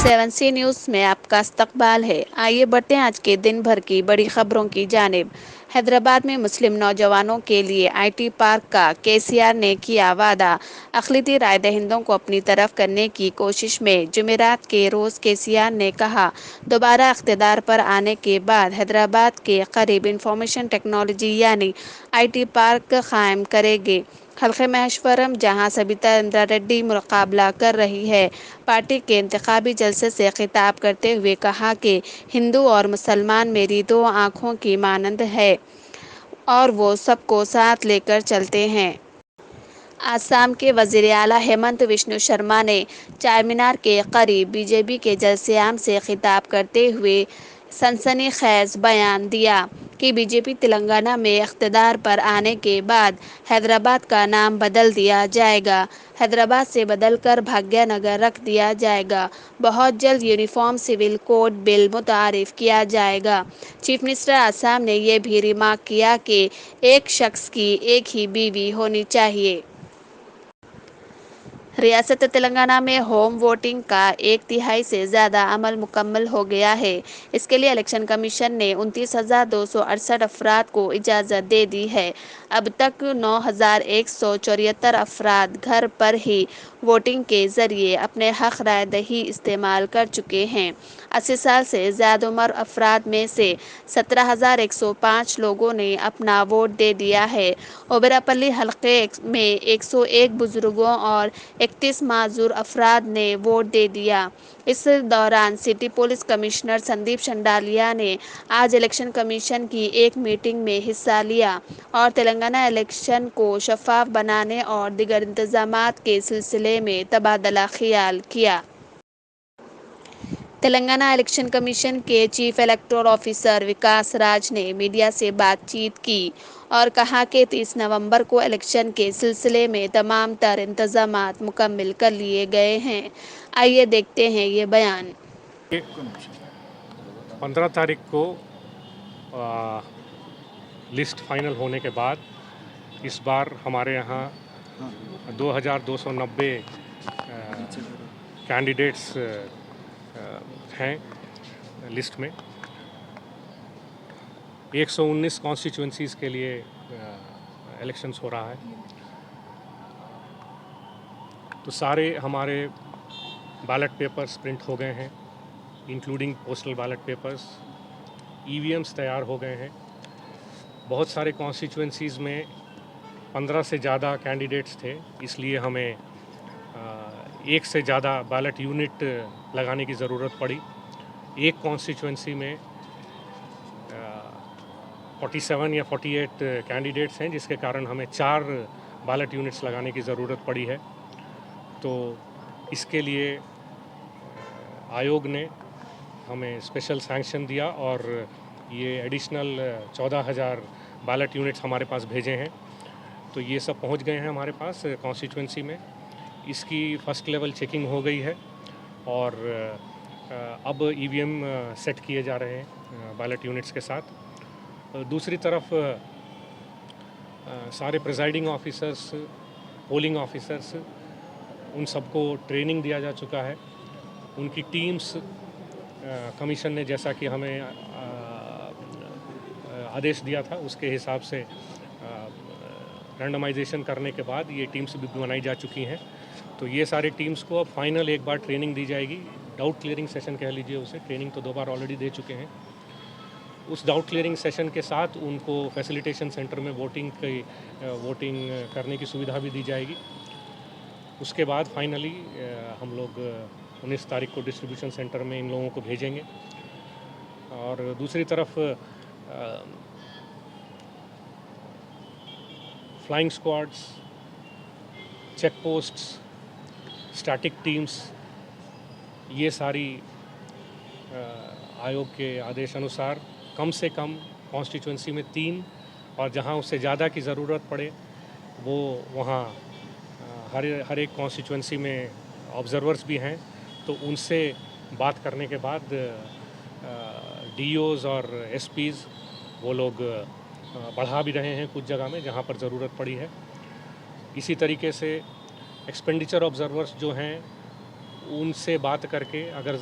7C news में आपका इस्तकबाल है। आइए बढ़ते हैं आज के दिन भर की बड़ी खबरों की जानिब। हैदराबाद में मुस्लिम नौजवानों के लिए आईटी पार्क का केसीआर ने किया वादा। अक़लियती राय दहिंदों को अपनी तरफ करने की कोशिश में जुमेरात के रोज़ केसीआर ने कहा, दोबारा इक़्तिदार पर आने के बाद हैदराबाद के करीब इंफॉर्मेशन टेक्नोलॉजी यानी आईटी पार्क कायम करेंगे। हल्के महेश्वरम, जहां सबिता इंद्रा रेड्डी मुकाबला कर रही है, पार्टी के इंतखाबी जलसे से खिताब करते हुए कहा कि हिंदू और मुसलमान मेरी दो आँखों की मानंद है और वो सबको साथ लेकर चलते हैं। आसाम के वज़ीर आला हेमंत विष्णु शर्मा ने चारमीनार के करीब बीजेपी के जलसे-आम से खिताब करते हुए सनसनीखेज बयान दिया कि बीजेपी तेलंगाना में इक़्तिदार पर आने के बाद हैदराबाद का नाम बदल दिया जाएगा। हैदराबाद से बदलकर भाग्यनगर रख दिया जाएगा। बहुत जल्द यूनिफॉर्म सिविल कोड बिल मुतारिफ किया जाएगा। चीफ मिनिस्टर आसाम ने यह भी रिमार्क किया कि एक शख्स की एक ही बीवी होनी चाहिए। रियासत तेलंगाना में होम वोटिंग का 1/3 से ज़्यादा अमल मुकम्मल हो गया है। इसके लिए इलेक्शन कमीशन ने 29,268 अफराद को इजाज़त दे दी है। अब तक 9,174 अफराद घर पर ही वोटिंग के ज़रिए अपने हक़ राय दही इस्तेमाल कर चुके हैं। 80 साल से ज़्यादा उम्र अफराद में से 17,105 लोगों ने अपना वोट दे दिया है। ओबेरापल्ली हल्के में 101 बुजुर्गों और 31 माजूर अफराद ने वोट दे दिया। इस दौरान सिटी पुलिस कमिश्नर संदीप शंडालिया ने आज इलेक्शन कमीशन की एक मीटिंग में हिस्सा लिया और तेलंगाना इलेक्शन को शफाफ बनाने और दीगर इंतजामात के सिलसिले में तबादला ख्याल किया। तेलंगाना इलेक्शन कमीशन के चीफ इलेक्टोरल ऑफिसर विकास राज ने मीडिया से बातचीत की और कहा कि 30 नवंबर को इलेक्शन के सिलसिले में तमाम तर इंतजामात मुकम्मल कर लिए गए हैं। आइए देखते हैं ये बयान। 15 तारीख को लिस्ट फाइनल होने के बाद इस बार हमारे यहाँ 2,290 कैंडिडेट्स हैं लिस्ट में। 119 कॉन्स्टिट्यूंसीज़ के लिए इलेक्शंस हो रहा है। तो सारे हमारे बैलेट पेपर्स प्रिंट हो गए हैं, including postal ballot papers. EVMs तैयार हो गए हैं। बहुत सारे कॉन्स्टिट्यूंसीज़ में 15 से ज़्यादा कैंडिडेट्स थे, इसलिए हमें एक से ज़्यादा बैलेट यूनिट लगाने की ज़रूरत पड़ी। एक कॉन्स्टिट्यूंसी में 47 या 48 कैंडिडेट्स हैं, जिसके कारण हमें 4 बैलेट यूनिट्स लगाने की ज़रूरत पड़ी है। तो इसके लिए आयोग ने हमें स्पेशल सैंक्शन दिया और ये एडिशनल 14,000 बैलेट यूनिट्स हमारे पास भेजे हैं। तो ये सब पहुंच गए हैं हमारे पास कॉन्स्टिट्यूंसी में। इसकी फ़र्स्ट लेवल चेकिंग हो गई है और अब ईवीएम सेट किए जा रहे हैं बैलेट यूनिट्स के साथ। दूसरी तरफ सारे प्रिजाइडिंग ऑफिसर्स, पोलिंग ऑफिसर्स, उन सबको ट्रेनिंग दिया जा चुका है। उनकी टीम्स कमीशन ने जैसा कि हमें आदेश दिया था उसके हिसाब से रैंडमाइजेशन करने के बाद ये टीम्स भी बनाई जा चुकी हैं। तो ये सारे टीम्स को अब फाइनल एक बार ट्रेनिंग दी जाएगी। डाउट क्लियरिंग सेशन कह लीजिए उसे, ट्रेनिंग तो 2 बार ऑलरेडी दे चुके हैं। उस डाउट क्लियरिंग सेशन के साथ उनको फैसिलिटेशन सेंटर में वोटिंग करने की सुविधा भी दी जाएगी। उसके बाद फाइनली हम लोग 19 तारीख को डिस्ट्रीब्यूशन सेंटर में इन लोगों को भेजेंगे। और दूसरी तरफ flying squads, check posts, static teams, ये सारी आयोग के आदेश अनुसार कम से कम कॉन्स्टिट्यूंसी में 3 और जहां उससे ज़्यादा की ज़रूरत पड़े वो वहाँ हर एक कॉन्स्टिट्यूंसी में ऑब्ज़र्वर्स भी हैं। तो उनसे बात करने के बाद डीओज़ और एसपीज़ वो लोग बढ़ा भी रहे हैं कुछ जगह में जहाँ पर ज़रूरत पड़ी है। इसी तरीके से एक्सपेंडिचर ऑब्ज़र्वर्स जो हैं उनसे बात करके अगर